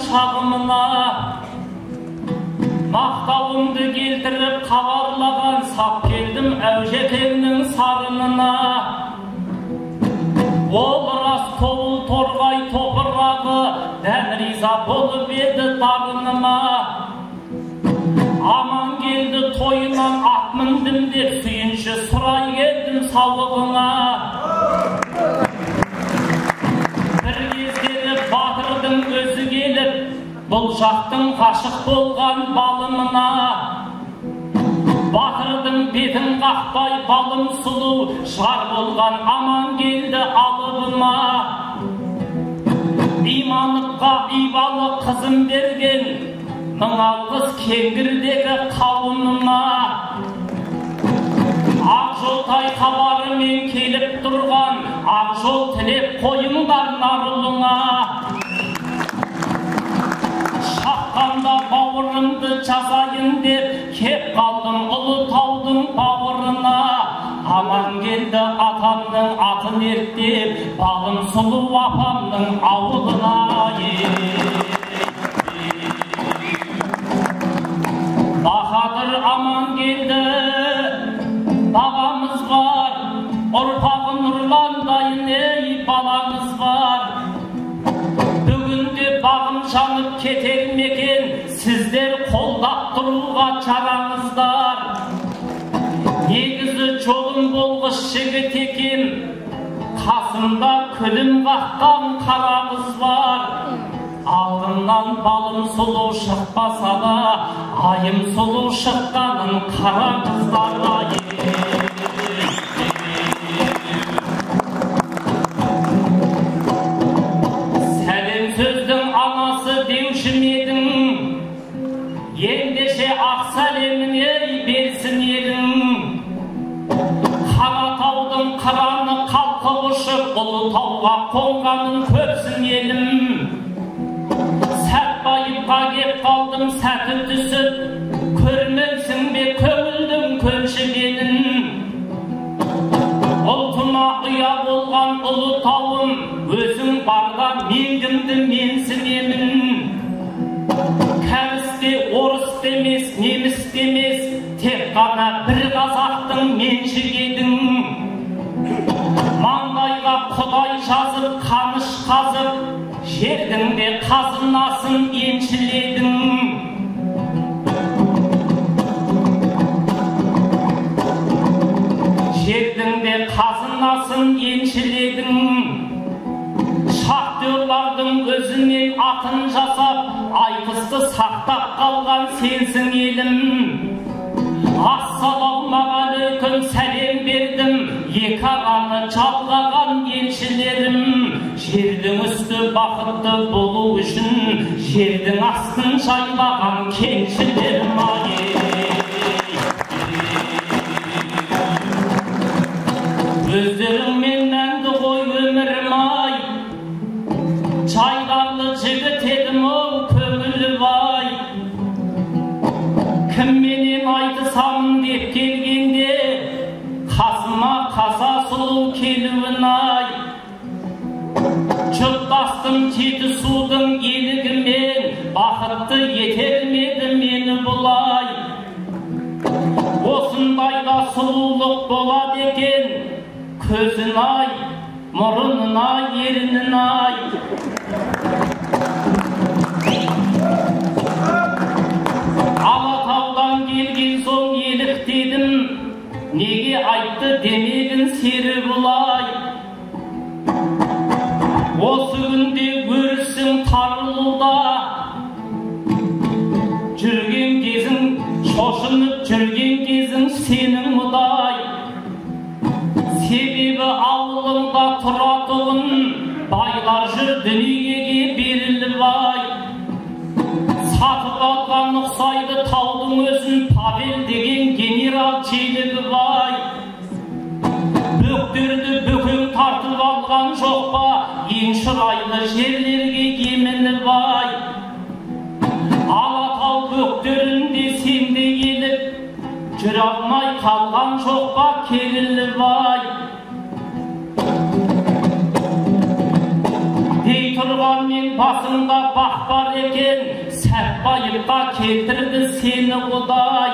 шағымына мақтауымды келтіріп хабарлаған сап келдім әужекеңнің сарынына. Ол рас тобыл торғай топырағы дән риза болып еді дарыныма. Аман келді тойынан ат міндім деп сүйінші сұрай келдім саулығыңа. Бір кездері батырдың өзі келіп бұл жақтың ғашық болған балымына. Батырдың бетін қақпай балым сұлу жар болған аман келді алыбыма. Иманыққа ибалы қызым берген мың алғыс кеңгірдегі қауымыма. Ақ жолтай хабарымен келіп тұрған ақ жол тілеп қойыңдар нарылыңа. Шаққанда бауырымды жазайын деп кеп қалдым Ұлытаудың бауырына. Аман келді атамның атын ерттеп балым сұлу апамның ауылына. Бахадыр аман келді бабамыз бар, ұрпағы нұрландайын ей баламыз бар. Бүгінде бағым жанып кетер мекен, сіздер қолдап тұруға жараңыздар. Негізі жолым болғыш жігіт екен, қасымда күлім қаққан қарағыз бар. Алдымнан балым сұлу шықпаса да, айым сұлу шыққанын қараңыздар. Сәлем сөздің анасы деуші медің, ендеше ақ сәлеміне берсін елің. Қаратаудың қыраны қалқып ұшып, Ұлытауға қонғанын көрсін елім. Сәт байыпқа кеп қалдым сәті түсіп, көрмексің бе көңілдің көншігенін. Ұлтыма ұя болған Ұлытауым, өзің барда мен кімді менсінемін. Кәріс те, орыс демес, неміс демес, тек қана бір қазақтың меншігедің. Маңдайға құдай жазып, қаныш қазып, жердің де қазынасын еншіледің. Жердің де қазынасын еншіледің. Шахтерлардың өзінен атын жасап, айтысты сақтап қалған сенсің елім. Ассалаумағалейкум сәлем бердім, екі араны жалғаған еншілерім. Жердің үсті бақытты болу үшін, жердің астын жайлаған кеншілерім. Өздеріңмен мәңгі ғой өмірім ай, жайларлы жігіт едім оу көңілі бай. Кімменен айтысамын деп келгенде, қасыма қаса сұлу келуін ай. Жұттастым жеті судың елігімен, бақытты етермеді мені бұлай. Осындайда сұлулық болады екен, көзін ай, мұрынын ай, ерінін ай. Алатаудан келген соң еліктедім, неге айтты демегін сері бұлай. Осы күнде өрісің тарылуда, жүрген кезің, шошынып жүрген кезің сенің мұдай. Себебі ауылыңда тұратұғын, байлар жүр дүниеге берілі бай. Сатып алған ұқсайды таудың өзін, Павел деген генерал желігі бай. Бөктерді бөкең тартып алған жоқ па, ең шырайлы жерлерге кеміні бай. Алатау бөктерінде сенде еліп, жүре алмай қалған жоқ па келілі бай. Дей тұрғанмен басыңда bak var eken, sen bayıpta keltirdi seni Kuday.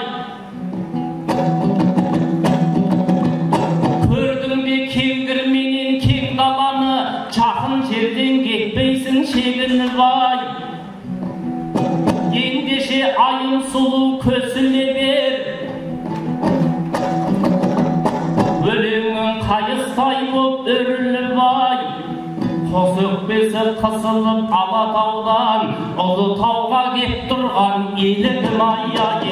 Gördün bir kengirmenin keng dalanı, çakın жерден кетпейсің шегіні vay. Ендеше ayın sulu kösüle ber, ölümün kayıstay boп örülü vay. Қос өкпесі қысылып Алатаудан Ұлытауға кеп тұрған елігім ай-ай.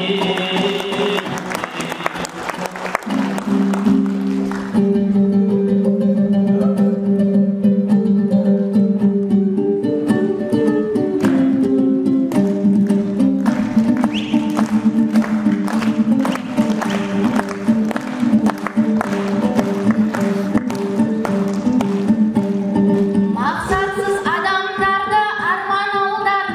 Адамдарды арман алдар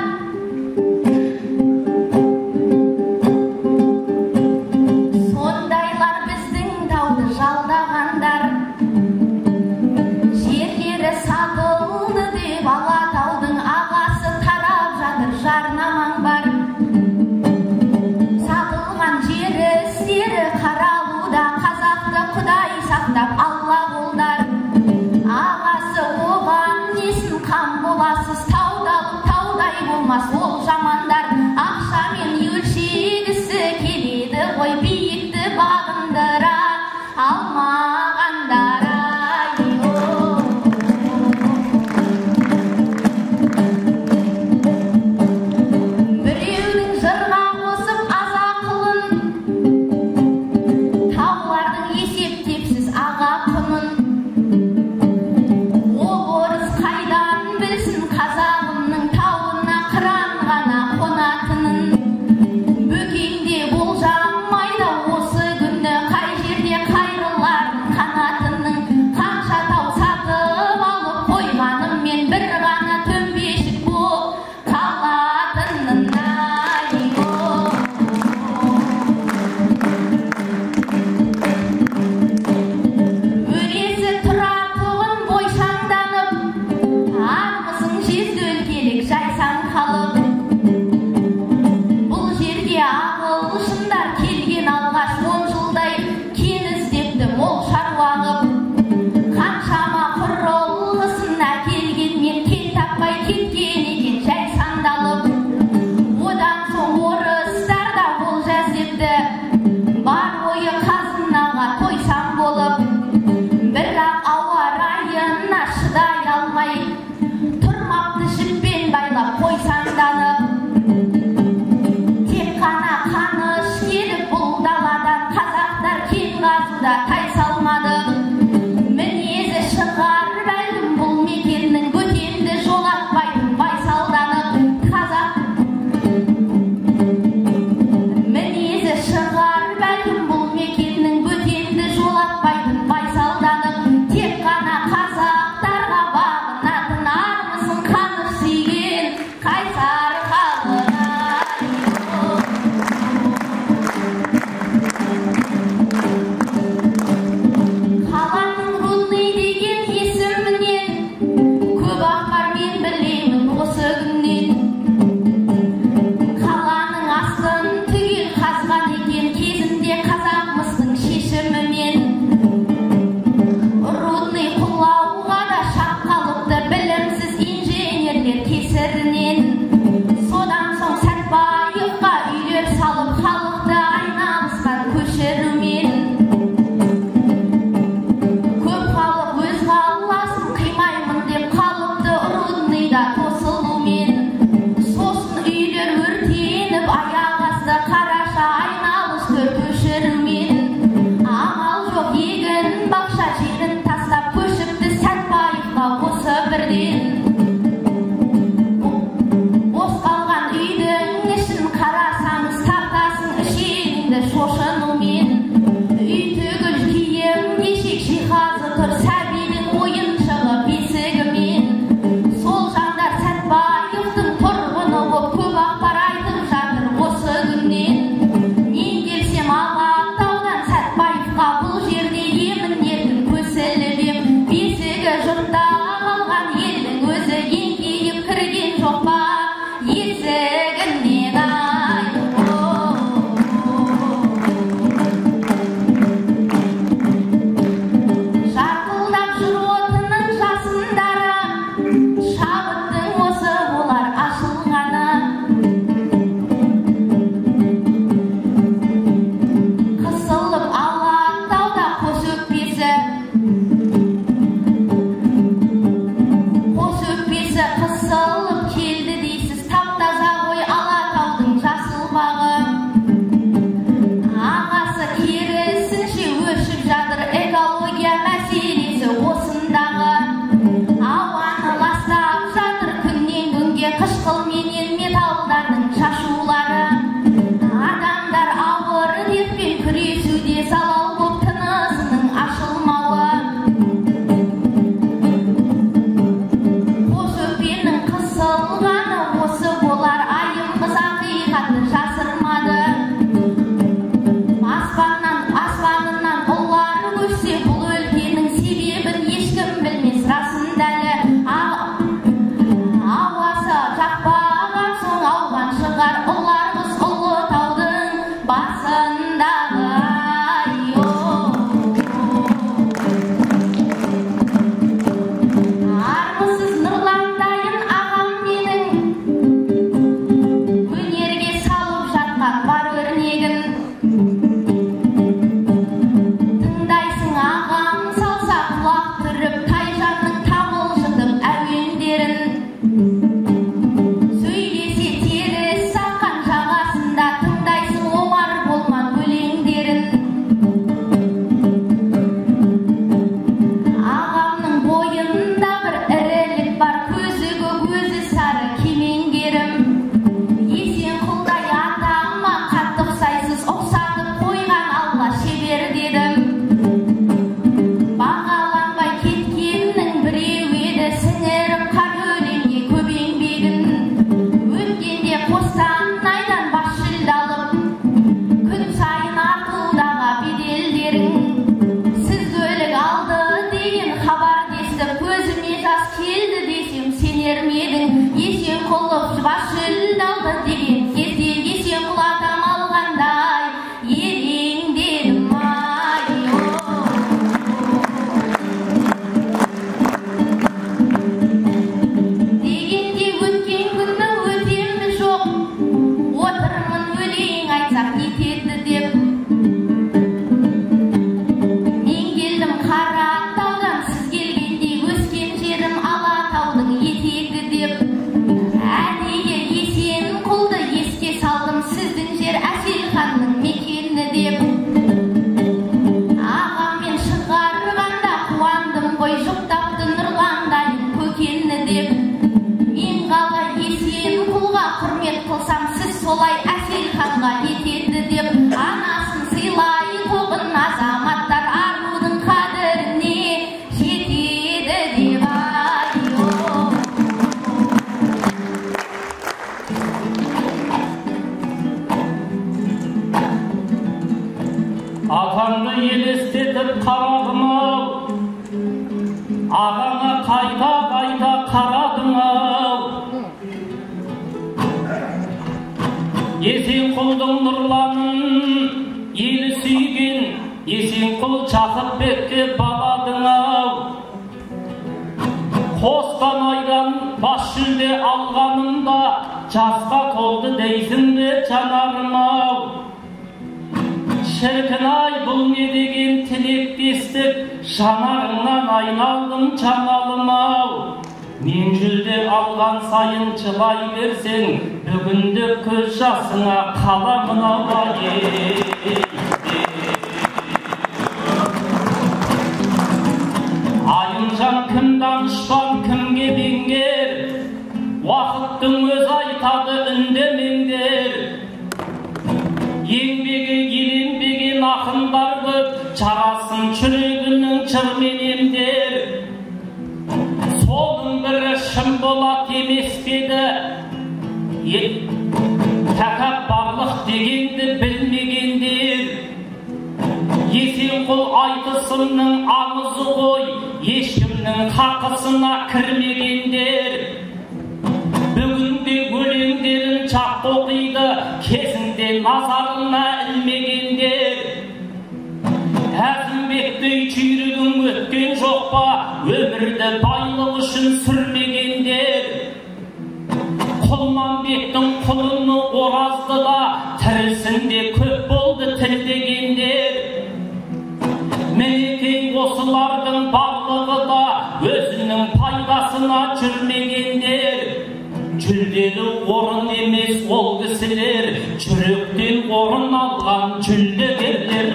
Şanarından ayналдым çanalım-ау. Мен жүлде алған сайын жылай берсең, бүгінде көз жасыңа қаламын алайын. Айымжан кім данышпан, кімге беңгер, уақыттың өз айтады үндемеңдер. Еңбегі еленбеген ақындар көп, жарасын жүрегінің жырменемдер. Соның бірі шын болат емес педі, тәкаппарлық дегенді білмегендер. Есенқұл айтысының аңызы ғой, ешкімнің хақысына кірмегендер. Бүгінде өлең nazarına ilmegender. Әзімбектей чүйрігін өткен жоқ па, өмірді байлық үшін сүрмегендер. Құлманбектің құлыны оразды да, тірісінде көп болды тілдегендер. Мінекей осылардың барлығы да өзінің пайдасына жүрмегендер. Жүлделі орын емес ол кісілер, жүректен орын алған жүлдегерлер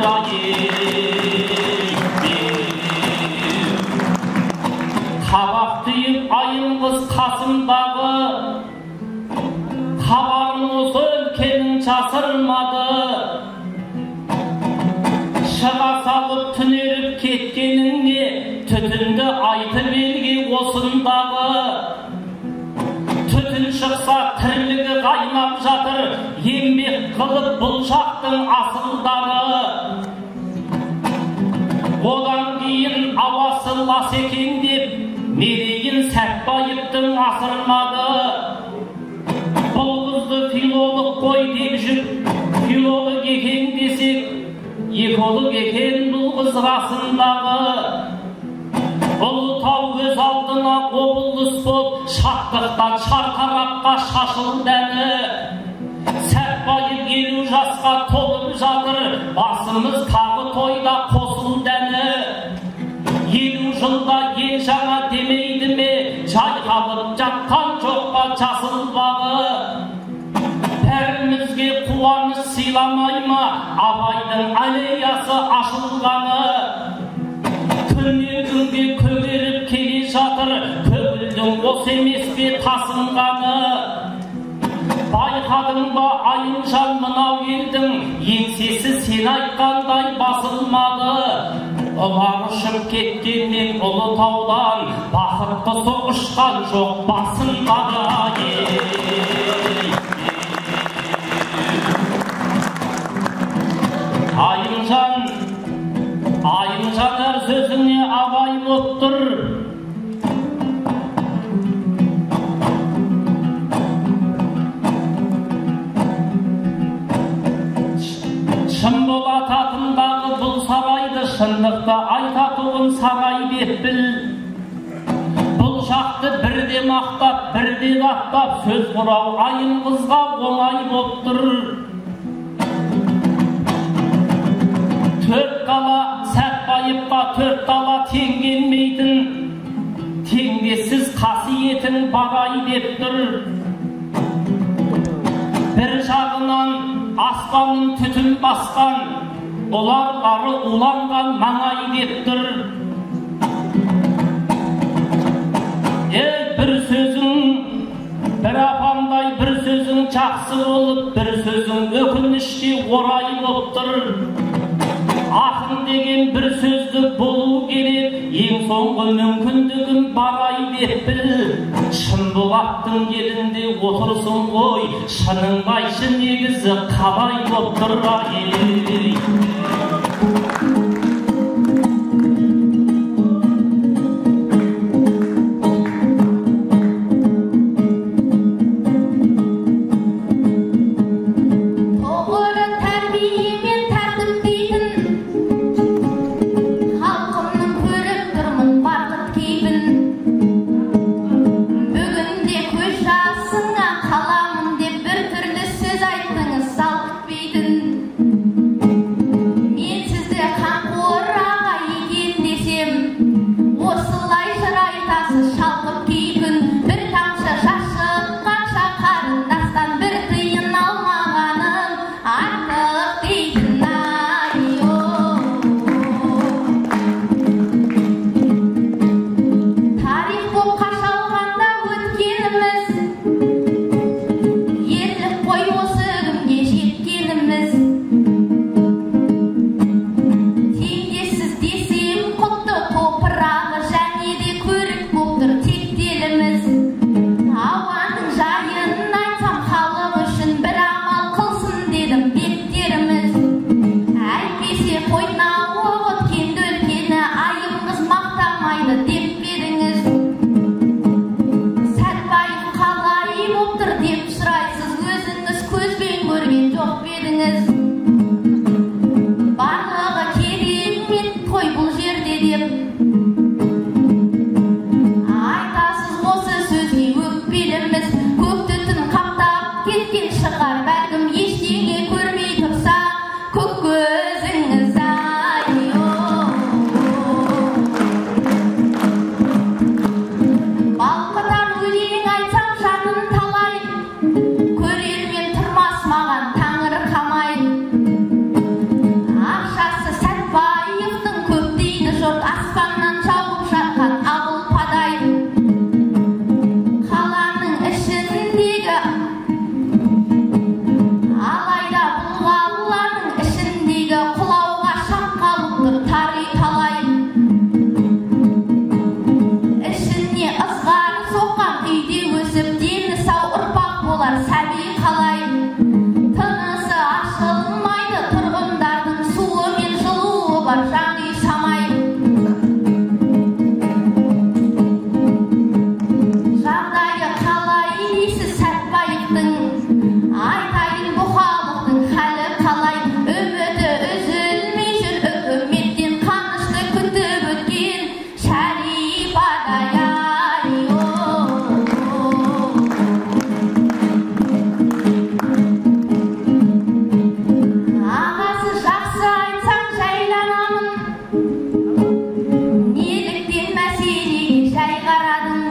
Қабақ түйіп айыңғыз қасымдағы, хабарын осы өлкенің жасырмады. Шыға салып түнеріп кеткеніңне, түтінді айтып елге осындағы. Түтін шықса тірлігі қайнап жатыр, еңбек қылып бұл жақтың асылдары. Одан кейін ауасы лас екен деп, мерейін Сәтбаевтың асырмады. Бұл қызды филолог қой деп жүр, филолог екен десек, эколог екен бұл қыз расындағы. Ұлытау өз алдына облыс боп, шаттықтан шартарапқа шашылды әні. Сәтбаев 50 жасқа толып жатыр, басымыз тағы тойда қосылды әні. 50 жылда ел жаңа демейді ме, жайқалып жатқан жоқ па жасыл бағы. Бәрімізге қуаныш сыйламай ма, Абайдың аллеясы ашылғаны. Күннен күнге көгеріп келе жатыр, көгілдің осы емес пе тасынғаны. Байқадың ба Айымжан мынау елдің, еңсесі сен айтқандай басылмады. Ұлар ұшып кеткенмен Ұлытаудан, бақытқысы ұшқан жоқ басынғаны. Айымжан әр сөзіне Абай боп тұр. Шынболат атындағы бұл сарайды шындықты айтатуын сарай деп біл. Бұл жақты бірде мақтап, бірде даттап, сөз құрау Айымқызға оңай боп тұр. Төрт қала Сәтбаевқа төрт қала тең келмейтін, теңдессіз қасиетің бағай деп тұр. Бір жағынан аспанын түтін басқан, оларлары уланған маңай деп тұр. Бір сөзің, бір апандай бір сөзің жақсы болып, бір сөзің өкінішке орай болып тұр. Ақын деген бір сөзді болу керек, ең соңғы мүмкіндігін барай деп біл. Шынболаттың елінде отырсын ғой, шының қайшы негізі қалай боп тұр ай. Қаламын деп бір түрлі сөз айттыңыз, сал күтпейтін. өзіңіз. Барлығы керемет той бұл жерде деп айтасыз осы сөзге өкпеліміз. Көкті түн қаптап кеткен шығар, бәлкім ештеңе көрмей тұрса көк көзіңіз. Балқытар өлең айтсам жаным талай, көрермен тұрмас маған таңыр қамай. Ақшасы Сәтбаевтың көп дейді жұрт, аспаннан жауып жатқан абылпадай. Қаланың ішіндегі алайда бұл қаланың ішіндегі құлауға шақ қалып тұр тарih талай. Ішіне ызғар соққан үйде өсіп дені сау ұрпақ болар сәби қалай. Тынысы ашылмайды тұрғындардың, суы мен жылуы бар жан үй самай. Жағдайы қалай дейсіз Сәтбаевтың, айтайын бұқалықтың халі қалай. Үміті үзілмей жүр үкіметтен, қанышты күтіп өткен Шәрипадай. Ағасы жақсы айтсаң жайланамын, неліктен мәселеге жай қарадың.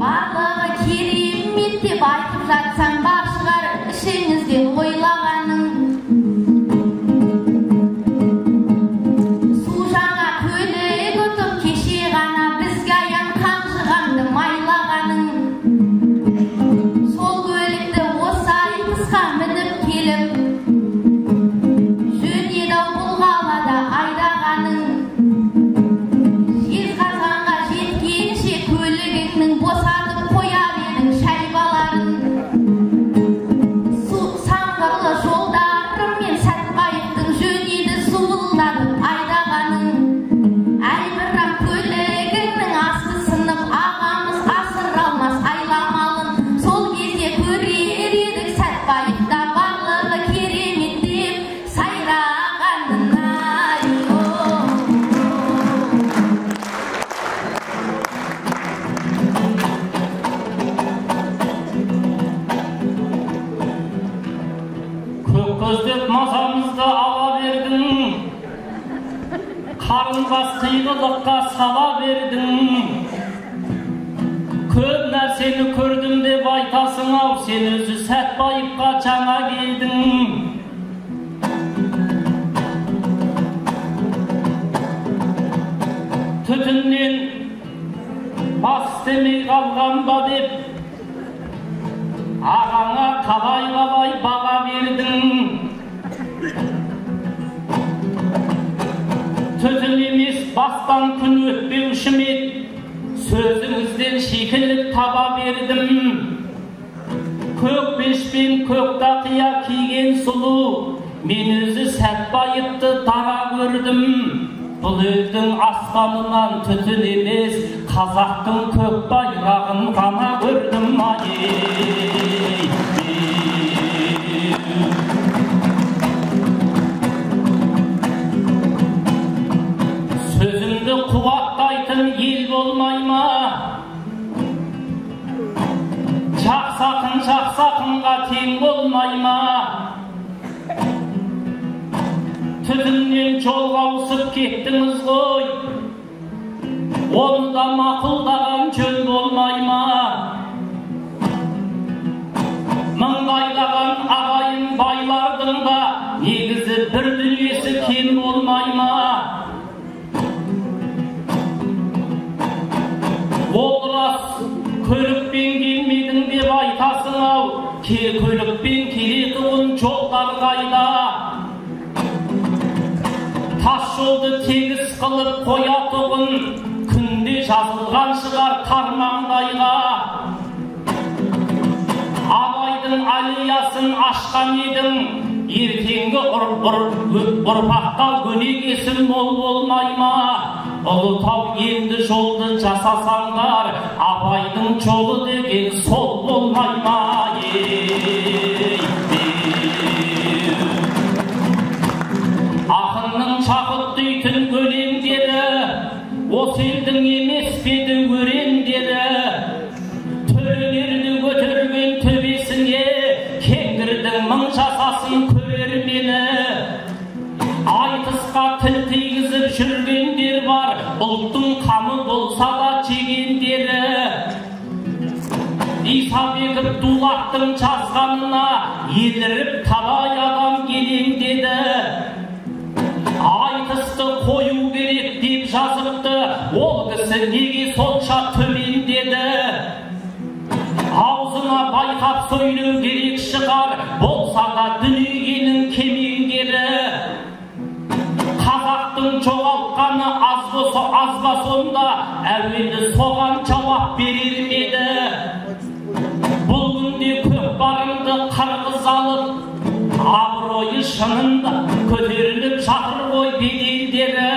Барлығы керемет деп айтып жатсаң бар шығар ішіңізден ойлағаның. Су жаңа көлік ұтып кеше ғана бізге аян қанжығанды майлағаның. Сол көлікті осы айтысқа мініп келіп жөнеді-ау бұл қалада айдағаның. Жезқазғанға жеткенше көлігіңнің босатып қояр едің шайбаларын. Саңғырлы жолдарымен Сәтбаевтың жөнеді суылдатып айдағаның. Әй бірақ көлігіңнің асты сынып ағамыз асыра алмас айламалын. Сол кезде көрер едік Сәтбаевта барлығы керемет деп сайрағанын. Көк көздеп мазамызды ала бердің, қарынбас қиғылыққа сала бердің. Көп нәрсені көрдім деп айтасың ау, сен өзі Сәтбаевқа жаңа келдің. Түтіннен бас істемей қалған ба деп ағаңа қалай баға бердің. Түтін емес бастан күн өтпеуші ме еді, сөзіңізден шикілік таба бердім. Көк пешпен көк тақия киген сұлу, мен өзі Сәтбаевты дара көрдім. Бұл елдің аспанынан түтін емес, қазақтың көк байрағын ғана көрдім. Сөзімді қуаттайтын ел болмай ма? Жақсақынға тең болмай ма? Түтіннен жолға ауысып кеттіңіз ғой, оны да мақұлдаған жөн болмай ма? Мыңғайлаған ағайын байлардың да негізі бір дүниесі кем болмай ма? Ол рас, көлікпен келмедің деп айтасың ау, көлікпен келетұғын жолдар қайда? Тас жолды тегіс қылып қоятұғын күнде жазылған шығар қармаңдайға. Абайдың аллеясын ашқан едің, ертеңгі ұрпаққа өнегесі мол болмай ма? Ұлытау енді жолды жасасаңдар, Абайдың жолы деген сол болмай ма? Ақынның шақыт дейтін өлеңдері, осы елдің емес педі өрендері, төбелерді көтерген төбесіне, кеңгірдің мың жасасын көрермені. Айтысқа тіл тигізіп жүргендер бар, ұлттың қамы болса да жегендері. Исабеков Дулаттың жазғанына еліріп талай адам келеңдеді. Айтысты қою керек деп жазыпты, ол кісі неге сонша төмендеді? Аузына байқап сөйлеу керек шығар, болса да дүниенің кемеңгері. Қазақтың жоғалтқаны аз ба сонда, әуелі соған жауап берер ме еді? Бұл күнде көкпарымды қырғыз алып, абыройы шынында көтеріліп жатыр ғой беделдері.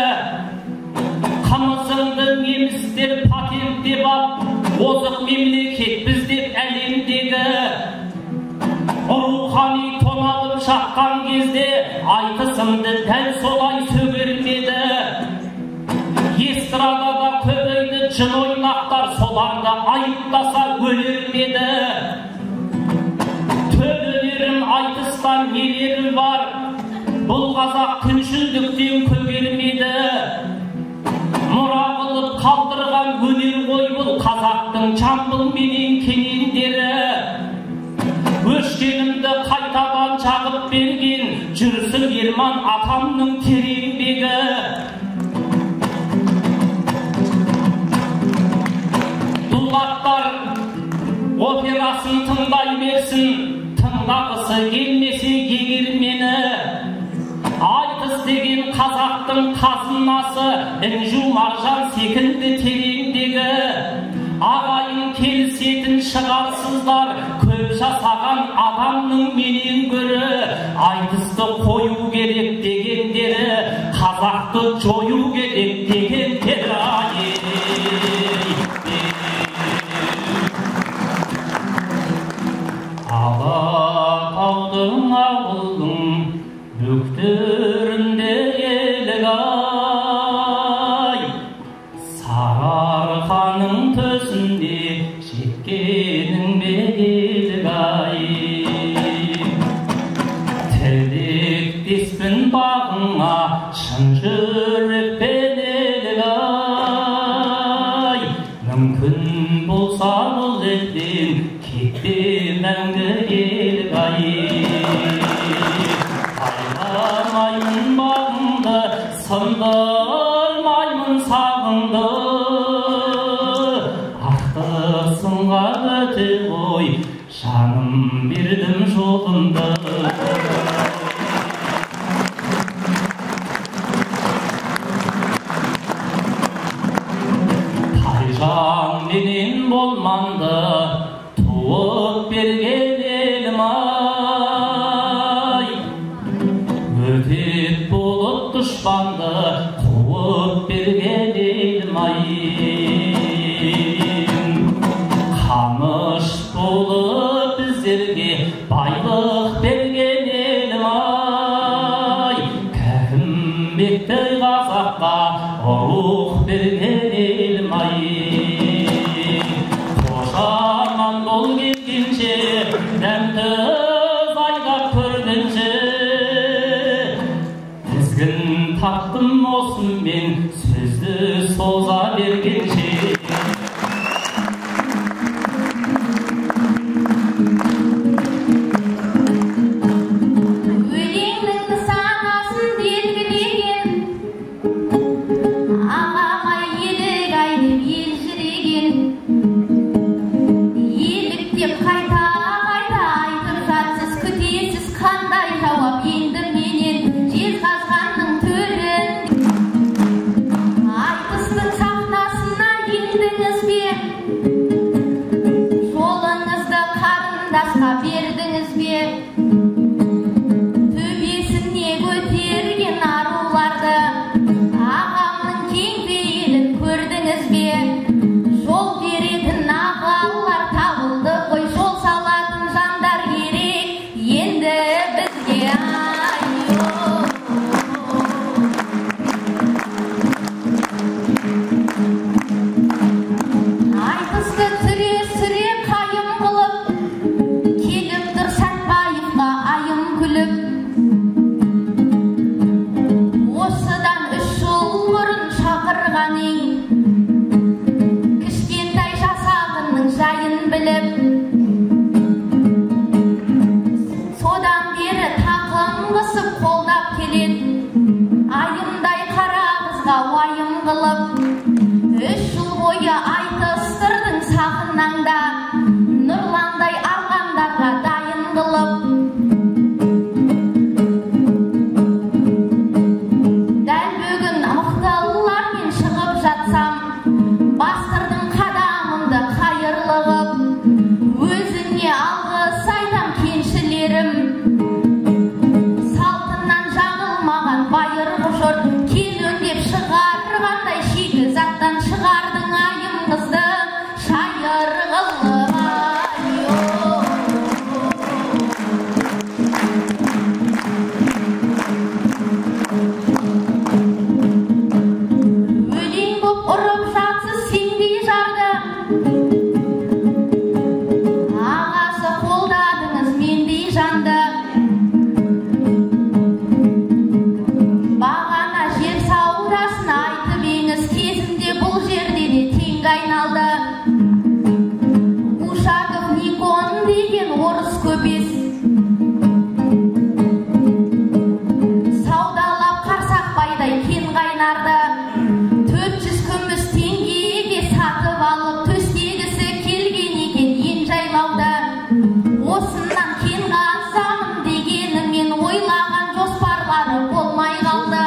Қымызыңды немістер патенттеп ап, озық мемлекетпіз деп әлемдегі. Рухани тоналып жатқан кезде айтысымды дәл солай сөгермеді. Эстрадада көбейді жын ойнақтар, соларды айыптаса өлермеді. Төбелерім айтыстан нелері бар, бұл қазақ күншілдіктен көгермеді. Мұра қылып қалдырған өнер ғой бұл қазақтың жамбыл менен кенендері. Өшкенімді қайтадан жағып берген, жүрсін Ерман атамның тереңбегі. Дулаттар операсын тыңдай берсін, тыңдағысы келмесе егер мені. Айтыс деген қазақтың қазынасы, інжу маржан секілді тереңдегі. Ағайын келісетін шығарсыздар, көп жасаған адамның менен көрі. Айтысты қою керек дегендері, қазақты жою керек дегендері. Алатаудың ауылдың бөктерінде елік ай, Сарыарқаның төсінде жеткенің беделік ай. Тілектеспін бағыңа шын жүрекпен елік ай. Мүмкін болса бұл елден кетпе мәңгі елік ай. Айламаймын бағыңды, сындырмаймын сағыңды. Ақтық сынға өте ғой, жаным бердім жолымды. Тайжан менен болманды туып берген елім ай. Өтет болып дұшпанды қуып берген елім ай. Қамыш болып біздерге байлық берген елім ай. Кәрімбекті қазаққа рух берген елім ай. Қошаман бол келгенше, дәмді зайдап көргенше, тізгін тақтым осымен, сөзді соза бергенше. Жол беретін ағалар табылды ғой, жол салып Өзіңе алғыс айтам кеншілерім, салтынан жаңылмаған байырғы жұрт, кен өңдеп шығарғандай шикізаттан шығардың айым қызды шайыр қылып. Өлең боп ұрып жатсыз сендей жарды, ағасы қолдадыңыз мендей жанды. Бағана жер саудасын айтып еңіз, кезінде бұл жерде де теңге айналды. Ушаков Никон деген орыс көпес, саудалап Қарсақбайдай кен қайнарды. 400 күміс теңгеге сатып алып, төстегісі келген екен ен жайлауда. Осыннан кен қазамын дегенімен ойлаған жоспарлары болмай қалды.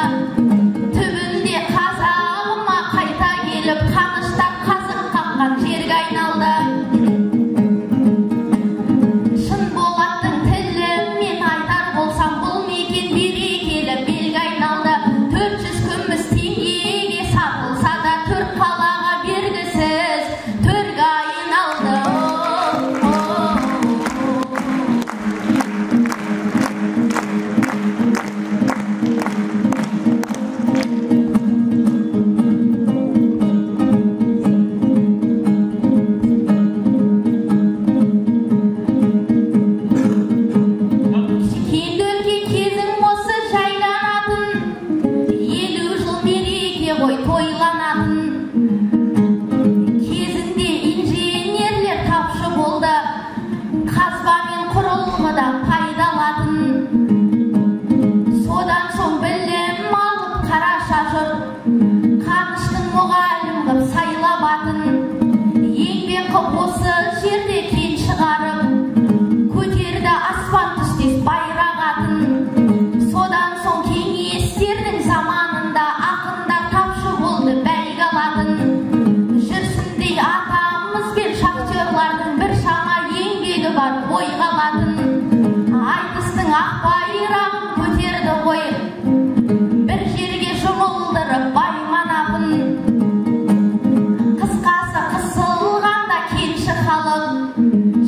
Түбінде қазағыма қайта келіп, қаныштап қазық қаққан жерге айналды. Шын болаттың тілімен айтар болсам, бұл мекен берекелі белгі айналды. 400 күміс теңгеге сатылса да, төрт қалаға бергісіз төрге айналды. Кенді өткен кезің осы жайланатын, 50 жыл мереке ғой тойланатын. Кезінде инженерлер тапшы болды, қазбамен құрылғыда пайдалатын. Содан соң білім алып қараша жұрт, Қаныштың мұғалім қып сайлабатын. Еңбек қып осы жерде кен шығарып, көтерді аспан түстес байрақ атын. Содан соң кеңестердің заманында ақындар тапшы болды бәйге алатын. Жүрсіндей атамыз бен шахтерлардың бір шама еңбегі бар ойға алатын. Айтыстың ақ байрағын көтерді ғой, бір жерге жұмылдырып байманапын. Қысқасы қысылғанда кенші халық,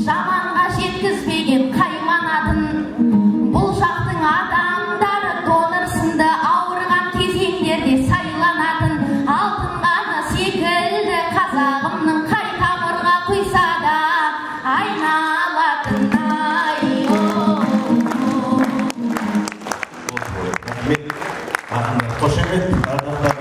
жаманға жеткізбеген қайманатын. Бұл жақтың адамдары донор сынды, ауырған кезеңдерде сайланатын. Алтын ғаны секілді қазағымның, қай тамырға құйса да айналатын. Рахмет. Қошемет.